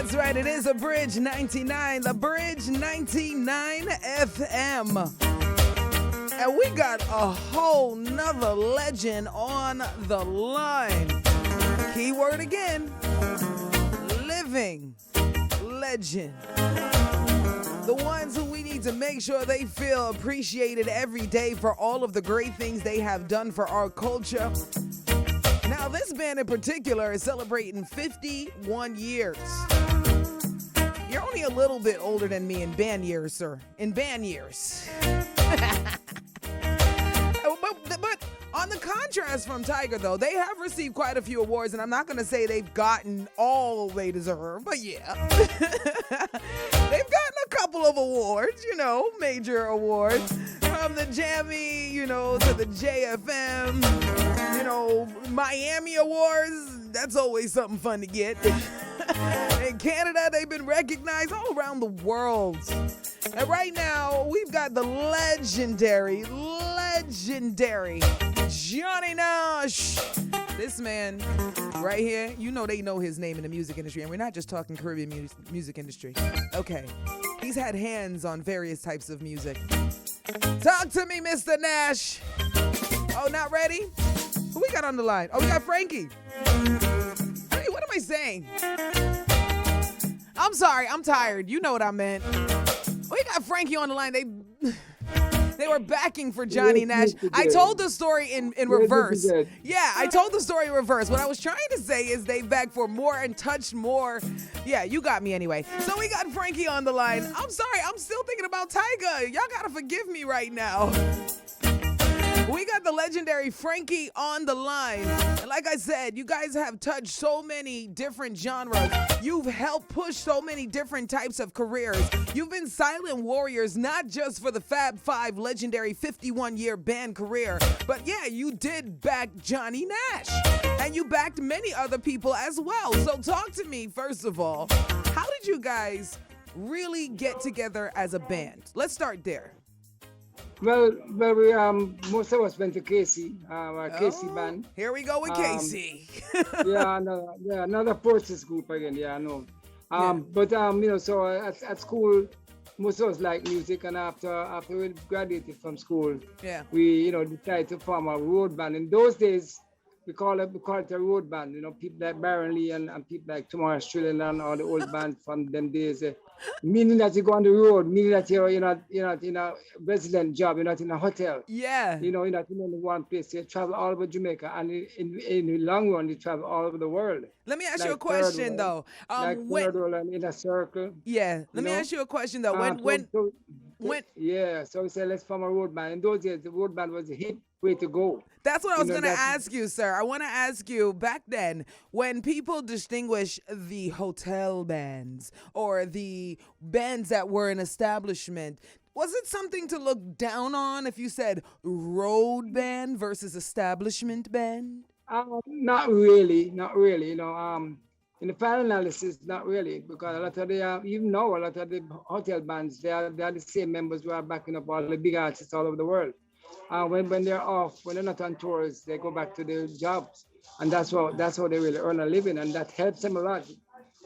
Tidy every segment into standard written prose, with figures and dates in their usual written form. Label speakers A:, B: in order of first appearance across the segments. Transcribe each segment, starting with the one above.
A: That's right, it is a Bridge 99, the Bridge 99 FM. And we got a whole nother legend on the line. Keyword again, living legend. The ones who we need to make sure they feel appreciated every day for all of the great things they have done for our culture. Now, this band in particular is celebrating 51 years. You're only a little bit older than me in band years, sir. In band years. But on the contrast from Tiger, though, they have received quite a few awards, and I'm not going to say they've gotten all they deserve, but yeah. They've gotten a couple of awards, major awards. From the Jammy, to the JFM, Miami Awards, that's always something fun to get. In Canada, they've been recognized all around the world. And right now, we've got the legendary Johnny Nash. This man right here, they know his name in the music industry, and we're not just talking Caribbean music industry. Okay, he's had hands on various types of music. Talk to me, Mr. Nash. Oh, not ready? Who we got on the line? Oh, we got Frankie. Hey, what am I saying? I'm sorry, I'm tired. You know what I meant. We got Frankie on the line. They were backing for Johnny Nash. I told the story in reverse. Yeah, I told the story in reverse. What I was trying to say is they backed for more and touched more. Yeah, you got me anyway. So we got Frankie on the line. I'm sorry, I'm still thinking about Tyga. Y'all gotta forgive me right now. We got the legendary Frankie on the line. And like I said, you guys have touched so many different genres. You've helped push so many different types of careers. You've been silent warriors, not just for the Fab5 legendary 51-year band career, but yeah, you did back Johnny Nash. And you backed many other people as well. So talk to me, first of all. How did you guys really get together as a band? Let's start there.
B: Well, we most of us went to KC, our KC band.
A: Here we go with KC.
B: Another forces group again. Yeah, I know. But so at school, most of us like music, and after we graduated from school, we decided to form a road band. In those days, we call it a road band. People like Baron Lee and people like Tomorrow Trillion and all the old bands from them days. Meaning that you go on the road, meaning that you're not in a resident job, you're not in a hotel.
A: Yeah.
B: You're not in only one place. You travel all over Jamaica, and in the long run, you travel all over the world.
A: Let me ask you a question, though.
B: Third world in a circle.
A: Yeah. Let me ask you a question, though.
B: So we said, let's form a road band. In those days, the road band was a hip way to go.
A: That's what I was going to ask you, sir. I want to ask you, back then, when people distinguish the hotel bands or the bands that were an establishment, was it something to look down on if you said road band versus establishment band?
B: Not really. In the final analysis, not really, because a lot of the hotel bands, they are the same members who are backing up all the big artists all over the world. When they're off, when they're not on tours, they go back to their jobs, and that's how they really earn a living, and that helps them a lot.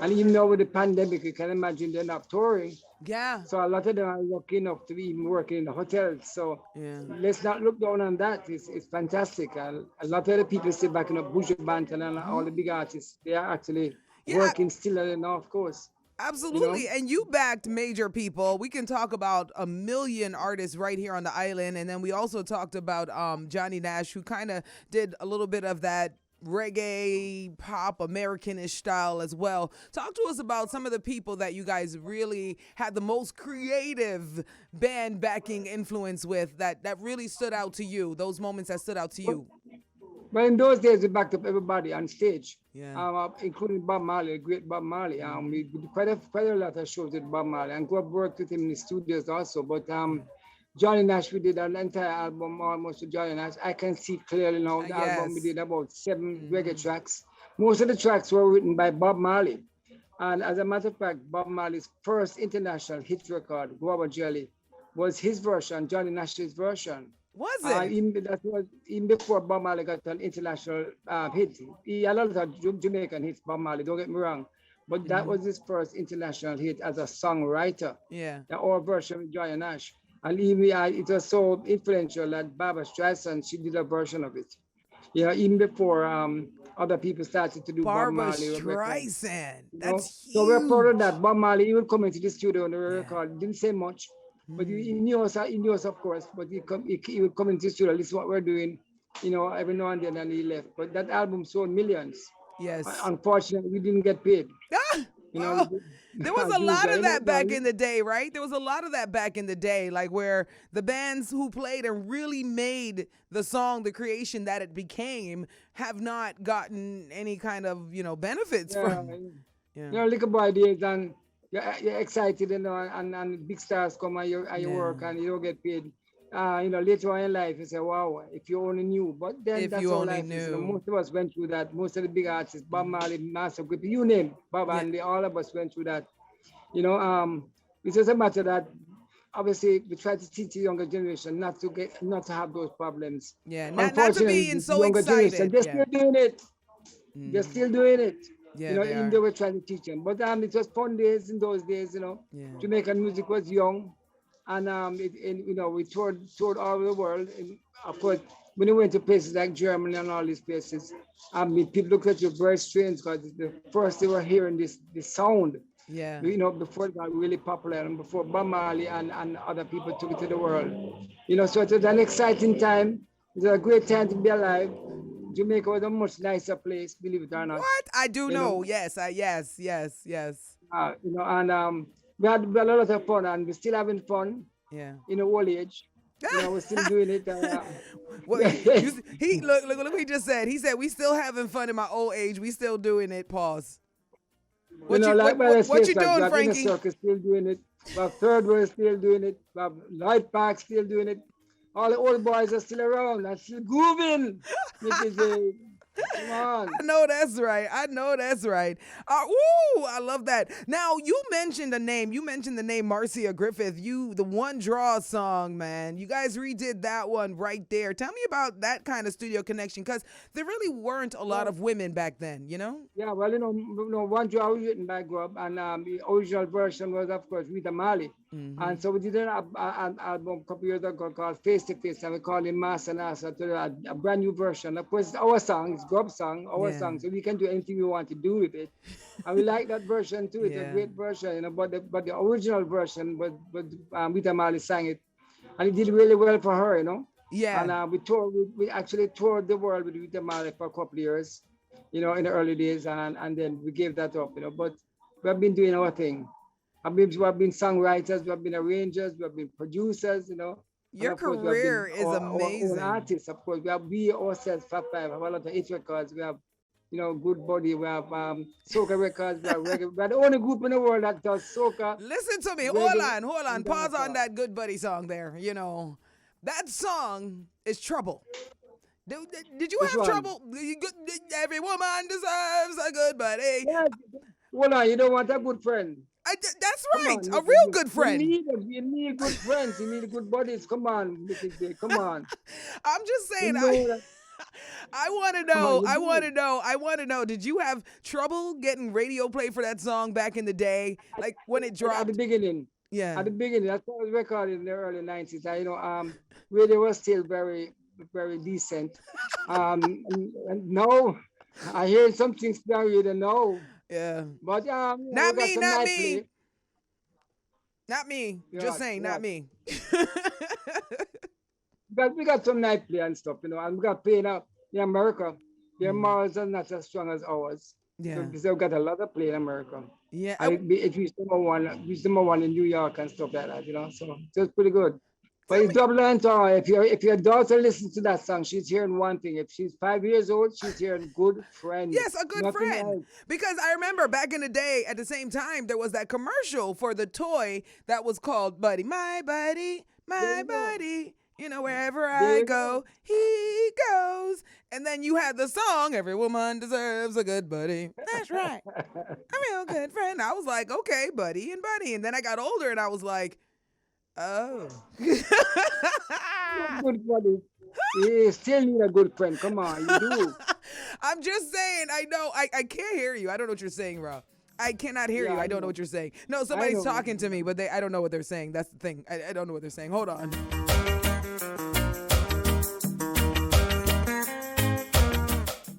B: And even though with the pandemic, you can imagine they're not touring.
A: Yeah.
B: So a lot of them are lucky enough to be even working in the hotels. So let's not look down on that. It's fantastic. A lot of the people still backing up Buju Banton and all the big artists. They are actually working still in the North Coast.
A: Absolutely. And you backed major people. We can talk about a million artists right here on the island. And then we also talked about Johnny Nash, who kind of did a little bit of that reggae, pop, Americanish style as well. Talk to us about some of the people that you guys really had the most creative band backing influence with that really stood out to you, those moments that stood out to you.
B: But in those days, we backed up everybody on stage, including Bob Marley, the great Bob Marley. We did quite a lot of shows with Bob Marley, and worked with him in the studios also. But Johnny Nash, we did an entire album almost with Johnny Nash. I can see clearly now the album we did about 7 reggae tracks. Most of the tracks were written by Bob Marley. And as a matter of fact, Bob Marley's first international hit record, Guava Jelly, was his version, Johnny Nash's version.
A: Was it?
B: Even before Bob Marley got an international hit. He had a lot of Jamaican hits, Bob Marley, don't get me wrong. but that was his first international hit as a songwriter.
A: Yeah.
B: Our version with Johnny Nash. And even it was so influential that Barbara Streisand, she did a version of it. Even before other people started to do Bob
A: Barbara
B: Marley
A: Streisand. That's huge.
B: So we're proud of that. Bob Marley, he would come into the studio and record. Didn't say much, but he knew us, of course. But he would come into the studio. This is what we're doing, every now and then, and he left. But that album sold millions.
A: Yes.
B: Unfortunately, we didn't get paid.
A: There was a lot of that back in the day, right? There was a lot of that back in the day, like where the bands who played and really made the song the creation that it became have not gotten any kind of, benefits from it.
B: Yeah. Little boy days, and you're excited, and big stars come and you work and you don't get paid. Later on in life, you say, wow, if you only knew. But then
A: if
B: that's
A: you
B: how
A: only
B: life
A: knew.
B: is. Most of us went through that. Most of the big artists, Bob Marley, Master Grip, you name Bob Andy, all of us went through that. It's just a matter that obviously we try to teach the younger generation not to have those problems.
A: Yeah, not to be so excited.
B: They're still doing it. They're still doing it.
A: Yeah,
B: even though we're trying to teach them. But it was fun days in those days, Jamaican music was young. And we toured all over the world. And of course, when we went to places like Germany and all these places, people looked at you very strange because the first they were hearing this sound.
A: Yeah.
B: Before it got really popular and before Bob Marley and other people took it to the world. So it was an exciting time. It was a great time to be alive. Jamaica was a much nicer place, believe it or not.
A: What? I do know. Yes.
B: We had a lot of fun, and we're still having fun.
A: Yeah.
B: In a old age. We're still doing it.
A: Well, look what he just said. He said, we still having fun in my old age. We still doing it. Pause. What you doing, Frankie?
B: Circus still doing it. Third World still doing it. Light Park still doing it. All the old boys are still around and still grooving. Nikki Z. Come on.
A: I know that's right. Woo! I love that. Now, you mentioned the name Marcia Griffith. The One Draw song, man. You guys redid that one right there. Tell me about that kind of studio connection, because there really weren't a lot of women back then, Yeah,
B: well, One Draw was written by Grub, and the original version was, of course, Rita Marley. Mm-hmm. And so we did an album a couple years ago called Face to Face, and we called it Massa Nasa, to a brand new version. Of course, it's our song, it's Grub's song, song, so we can do anything we want to do with it. And we like that version too. It's a great version, but the original version, but Rita Marley sang it, and it did really well for her, Yeah. And we actually toured the world with Rita Marley for a couple of years, in the early days, and then we gave that up, But we have been doing our thing. We have been songwriters, we have been arrangers, we have been producers,
A: Your career is amazing.
B: Our own artists, of course. We ourselves, Fab5, have a lot of hit records. We have, Good Body. We have soca records. We have reggae. We're the only group in the world that does soca.
A: Listen to me. Hold on. Pause on that Good Buddy song there. That song is Trouble. Did you have trouble? Every woman deserves a good buddy.
B: Yeah. Hold on. You don't want a good friend.
A: That's right. A real good friend.
B: You need good friends. You need good buddies. Come on, Nikki Z. Come on.
A: I'm just saying. I want to know. Did you have trouble getting radio play for that song back in the day, like when it dropped?
B: At the beginning.
A: Yeah.
B: At the beginning, that's what was recorded in the early 90s. Radio was still very, very decent. And no, I hear something scary. No.
A: Yeah.
B: But
A: not me. Just saying, not me.
B: But we got some night play and stuff, and we got play now in America. Their morals are not as strong as ours.
A: Yeah.
B: So we got a lot of play in America.
A: Yeah.
B: It reached number one in New York and stuff like that, So it's pretty good. But it's double entendre. If your daughter listens to that song, she's hearing one thing. If she's 5 years old, she's hearing good friend.
A: Yes, a good
B: Nothing
A: friend.
B: else.
A: Because I remember back in the day, at the same time, there was that commercial for the toy that was called Buddy. My buddy, my buddy. Wherever I go, he goes. And then you had the song, Every Woman Deserves a Good Buddy. That's right. A real good friend. I was like, okay, buddy. And then I got older and I was like, oh.
B: Good buddy. You still need a good friend. Come on, you do.
A: I'm just saying, I know. I can't hear you. I don't know what you're saying, Rob. I cannot hear you. I don't know what you're saying. No, somebody's talking to me, but I don't know what they're saying. That's the thing. I don't know what they're saying. Hold on.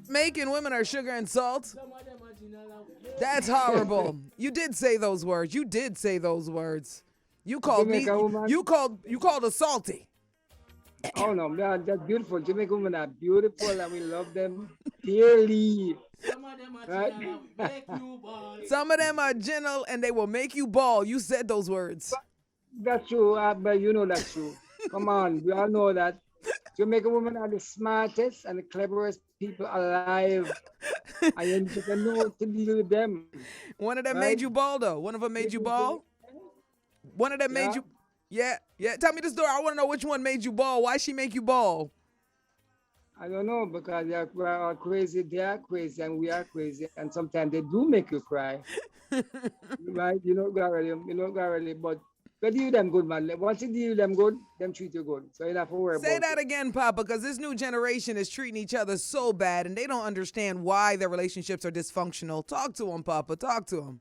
A: Jamaican women are sugar and salt. That's horrible. You did say those words. You did say those words. You called me. You called us salty.
B: Oh no, that's beautiful. Jamaican women are beautiful, and we love them dearly.
C: Some of them are gentle and make you ball.
A: Some of them are gentle and they will make you ball. You said those words.
B: That's true, but you know that's true. Come on, we all know that. Jamaican women are the smartest and the cleverest people alive. And you need to know to deal with them.
A: One of them made you ball, though. One of them made you ball. One of them made you. Yeah. Tell me the story. I want to know which one made you ball. Why she make you ball?
B: I don't know, because we are crazy, they are crazy, and we are crazy, and sometimes they do make you cry. Right? You know, already, but you deal them good, man. Once you deal them good, them treat you good. So you don't have to worry about it.
A: Say that again, Papa, because this new generation is treating each other so bad, and they don't understand why their relationships are dysfunctional. Talk to them, Papa. Talk to them.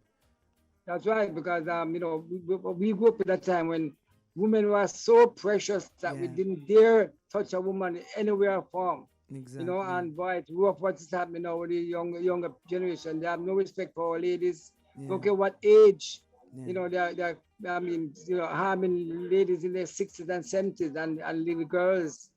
A: That's
B: right, because we grew up at that time when women were so precious that we didn't dare touch a woman anywhere form. Exactly. And boy, it's rough what's happening now with the younger generation. They have no respect for our ladies. Look at what age. They're harming ladies in their 60s and 70s and little girls.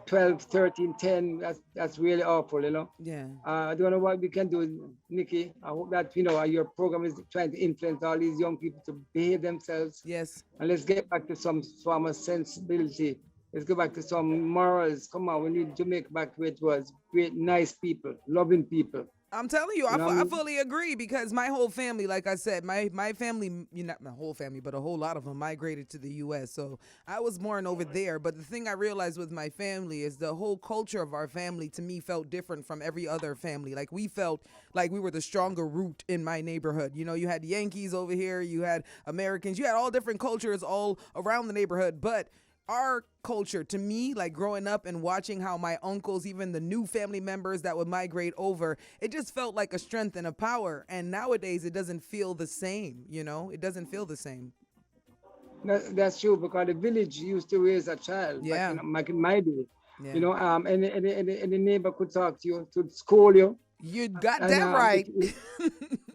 B: 12, 13, 10. That's really awful, I don't know what we can do, Nikki. I hope that your program is trying to influence all these young people to behave themselves.
A: Yes.
B: And let's get back to some form of sensibility. Let's go back to some morals. Come on, we need Jamaica back to where it was. Great, nice people, loving people.
A: I'm telling you, I fully agree, because my whole family, like I said, my family, not my whole family, but a whole lot of them migrated to the U.S. So I was born over there. But the thing I realized with my family is the whole culture of our family, to me, felt different from every other family. Like, we felt like we were the stronger root in my neighborhood. You had Yankees over here, you had Americans, you had all different cultures all around the neighborhood. But our culture, to me, like growing up and watching how my uncles, even the new family members that would migrate over, it just felt like a strength and a power. And nowadays, it doesn't feel the same, It doesn't feel the same.
B: That's true, because the village used to raise a child back in my day. Yeah. And the neighbor could talk to you, to scold you.
A: You got that right.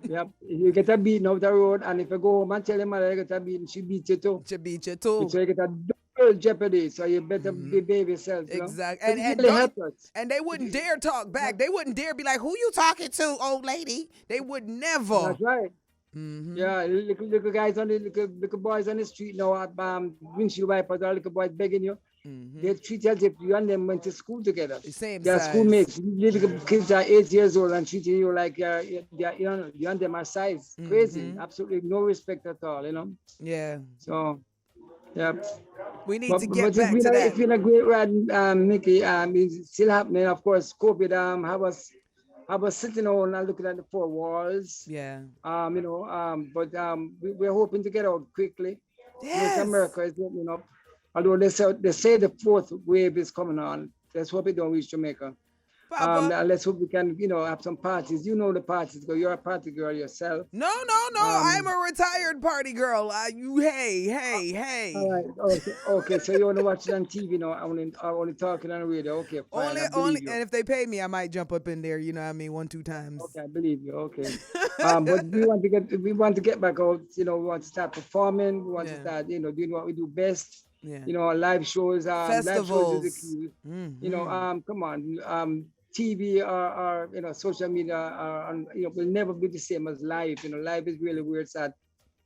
B: Yep. You get a beating out the road, and if you go home and tell your mother you get a beating, she beats you too.
A: She beats you too.
B: So you get a double jeopardy. So you better behave yourself.
A: Exactly. And they wouldn't dare talk back. They wouldn't dare be like, "Who you talking to, old lady?" They would never.
B: That's right. Mm-hmm. Yeah, little guys little boys on the street now at windshield wipers, or little boys begging you. Mm-hmm. They treat you as if you and them went to school together.
A: They're
B: schoolmates. Little kids are 8 years old and treating you like you and them are size. Crazy. Absolutely no respect at all,
A: Yeah.
B: So, yeah.
A: We need to get back to that.
B: It's been a great ride, Nikki. It's still happening. Of course, COVID I was sitting on and looking at the four walls.
A: Yeah.
B: But we're hoping to get out quickly.
A: Yes.
B: America is opening up. Although they say the fourth wave is coming on. Let's hope it don't reach Jamaica. Let's hope we can, have some parties. You know the parties, girl. You're a party girl yourself.
A: No. I'm a retired party girl. Hey.
B: All right. Okay. So you want to watch it on TV now? I only talking on the radio. Okay. Fine.
A: Only. And if they pay me, I might jump up in there. You know what I mean? 1-2 times.
B: Okay, I believe you. Okay. But we want to get back out. We want to start performing. We want to start, doing what we do best.
A: Yeah.
B: Live shows.
A: Festivals.
B: Live shows is the key. Mm-hmm. Come on. TV or social media will never be the same as live. Live is really where it's at.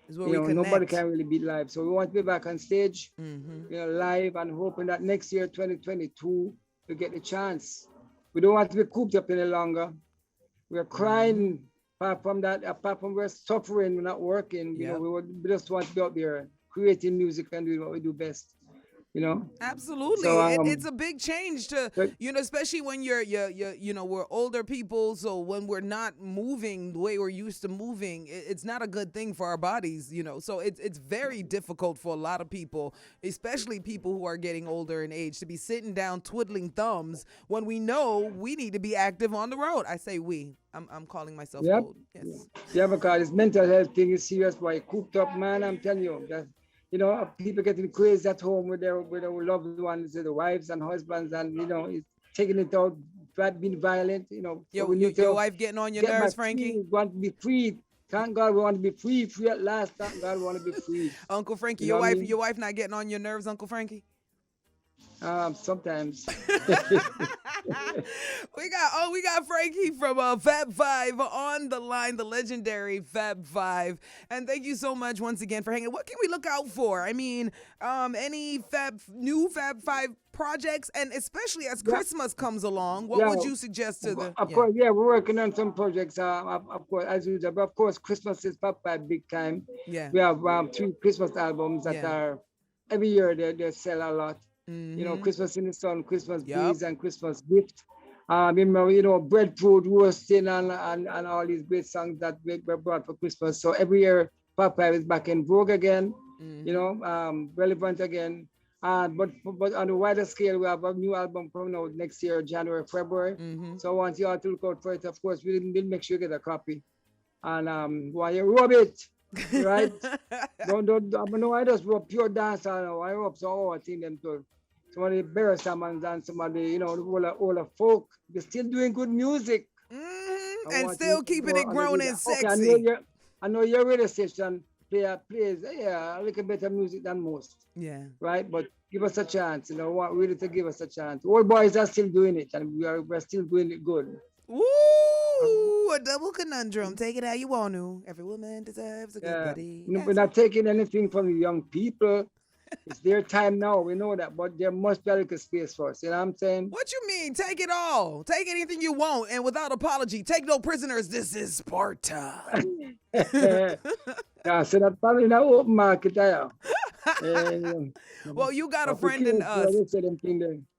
B: Nobody can really beat live. So we want to be back on stage, live, and hoping that next year, 2022, we get the chance. We don't want to be cooped up any longer. We're crying. Apart from we're suffering, we're not working. We just want to be out there creating music and doing what we do best. you know.
A: Absolutely.
B: So
A: It's a big change to, especially when we're older people. So when we're not moving the way we're used to moving, it's not a good thing for our bodies, So it's very difficult for a lot of people, especially people who are getting older in age, to be sitting down twiddling thumbs when we know we need to be active on the road. I say we. I'm calling myself old. Yes.
B: Yeah, because this mental health thing is serious. Boy, cooped up, man. I'm telling you that. People getting crazy at home with their loved ones, their wives and husbands, and it's taking it out, being violent.
A: Your wife getting on your nerves, Frankie?
B: Want to be free. Thank God we want to be free at last. Thank God we want to be free.
A: Uncle Frankie, your wife not getting on your nerves, Uncle Frankie?
B: Sometimes.
A: we got Frankie from Fab5 on the line, the legendary Fab5. And thank you so much once again for hanging. What can we look out for? I mean, any new Fab5 projects, and especially as Christmas comes along, what would you suggest to the?
B: Of course, we're working on some projects. Of course, as usual. But of course, Christmas is Fab5 big time.
A: Yeah.
B: We have 3 Christmas albums that are every year they sell a lot.
A: Mm-hmm.
B: Christmas in the Sun, Christmas Breeze, and Christmas Gift. Breadfruit, roasting, and all these great songs that were brought for Christmas. So every year, Fab5 is back in vogue again, relevant again. But on a wider scale, we have a new album coming out next year, January, February. Mm-hmm. So I want you all to look out for it. Of course, we'll make sure you get a copy. And while you rub it, right? I just rub pure dance. I rub so I think them to some of the Barry Salmons and some of the, all the folk. They're still doing good music.
A: Mm-hmm. And still keeping it grown and sexy.
B: Okay, I know your radio station plays a little better music than most.
A: Yeah.
B: Right? But give us a chance. Want really to give us a chance. All boys are still doing it, and we're still doing it good.
A: Woo! A double conundrum. Take it how you want to. Every woman deserves a good buddy.
B: We're not taking anything from the young people. It's their time now. We know that, but there must be a little space for us. You know what I'm saying?
A: What you mean? Take it all. Take anything you want, and without apology. Take no prisoners. This is Sparta.
B: So that's probably not open market there.
A: Well, you got a friend in us.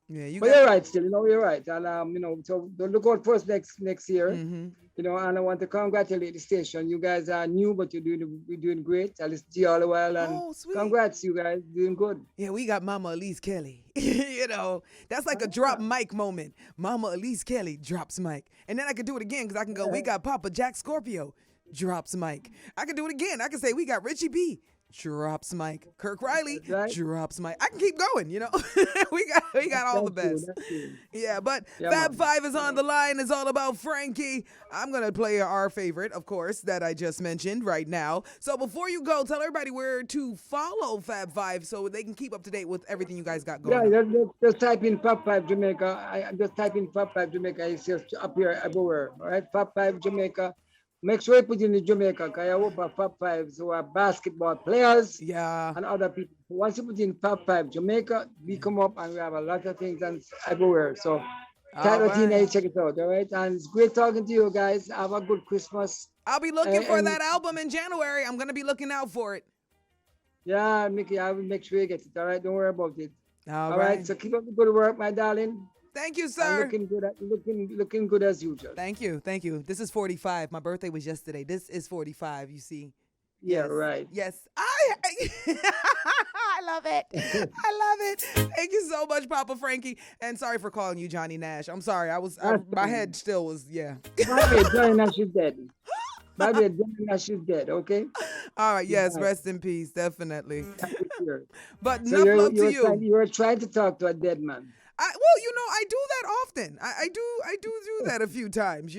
B: Yeah, you're right still, you're right. And, so look out for us next year, and I want to congratulate the station. You guys are new, but you're doing great. I listen to you all the while, and congrats, you guys, doing good.
A: Yeah, we got Mama Elise Kelly. That's like a drop mic moment. Mama Elise Kelly drops mic. And then I can do it again, because I can go, we got Papa Jack Scorpio, drops mic. I can do it again. I can say, we got Richie B, drops mic. Kirk Riley, drops mic. I can keep going, we got all the best. Yeah, but Fab5 is on the line. It's all about Frankie. I'm going to play our favorite, of course, that I just mentioned right now. So before you go, tell everybody where to follow Fab5 so they can keep up to date with everything you guys got going on.
B: Just type in Fab5 Jamaica. Just type in Fab5 Jamaica. It's just appear everywhere, all right? Fab5 Jamaica. Make sure you put in the Jamaica, because I hope our Fab5s who are basketball players and other people. Once you put in Fab5 Jamaica, we come up and we have a lot of things and everywhere. So check it out, all right? And it's great talking to you guys. Have a good Christmas.
A: I'll be looking for that album in January. I'm going to be looking out for it.
B: Yeah, Nikki, I will make sure you get it, all right? Don't worry about it.
A: All right.
B: So keep up the good work, my darling.
A: Thank you, sir.
B: Looking good as usual.
A: Thank you. This is 45. My birthday was yesterday. This is 45, you see.
B: Yeah,
A: yes.
B: right.
A: Yes. I love it. I love it. Thank you so much, Papa Frankie. And sorry for calling you Johnny Nash. I'm sorry. My head still was,
B: Johnny Nash is dead. Johnny Nash is dead, okay?
A: All right, yes, rest in peace, definitely. But
B: so
A: enough love to you.
B: You were trying to talk to a dead man.
A: I do that often. I do that a few times,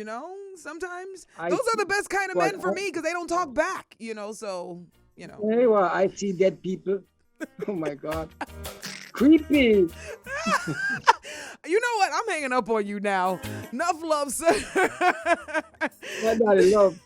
A: Sometimes. Those are the best kind of men for me, because they don't talk back, so.
B: Hey, well, I see dead people. Oh my God. Creepy.
A: You know what? I'm hanging up on you now. Enough love, sir.
B: Love.